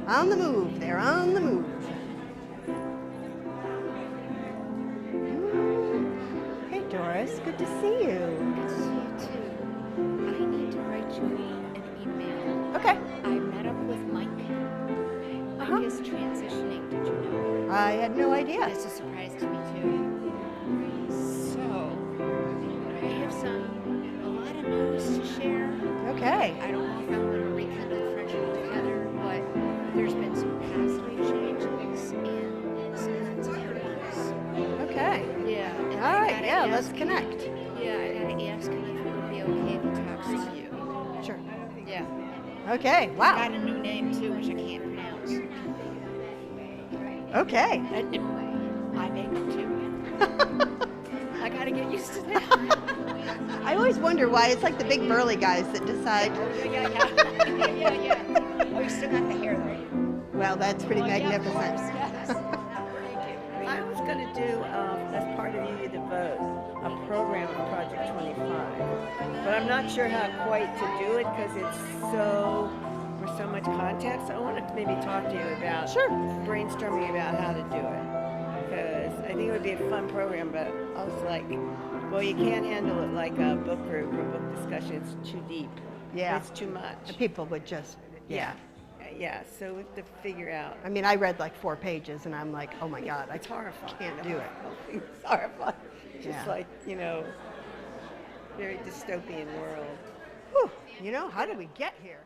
On the move, they're on the move. Hey, Doris, good to see you. Good to see you too. I need to write you an email. Okay. I met up with Mike. Mike is transitioning, did you know? I had no idea. It's a surprise to me too. So, I have a lot of news to share. Okay. I don't know if I'm going to rekindle friendship with Heather, but there's been some positive changes in Susanne's interviews. Okay. Yeah. and I All right, gotta yeah, let's ask- connect. Yeah, I gotta ask him if it would be okay if he talks to you. Sure. Yeah. Okay, Got wow. a new name too, which I can't pronounce. Okay. I make them too. I gotta get used to that. I always wonder why it's like the big burly guys that decide, Yeah. Oh, you still got the hair though. well, that's pretty magnificent. I was going to do, as part of You the Vote, a program of Project 25. But I'm not sure how quite to do it because it's for so much context. I want to maybe talk to you about brainstorming about how to do it. Because I think it would be a fun program, but I was like, well, you can't handle it like a book group or a book discussion. It's too deep. Yeah. It's too much. People would just, yeah. Yeah, so we have to figure out. I mean, I read like 4 pages and I'm like, oh my God, I It's horrifying. can't do it. It's horrifying. Just Yeah. like, very dystopian world. Whew, how did we get here?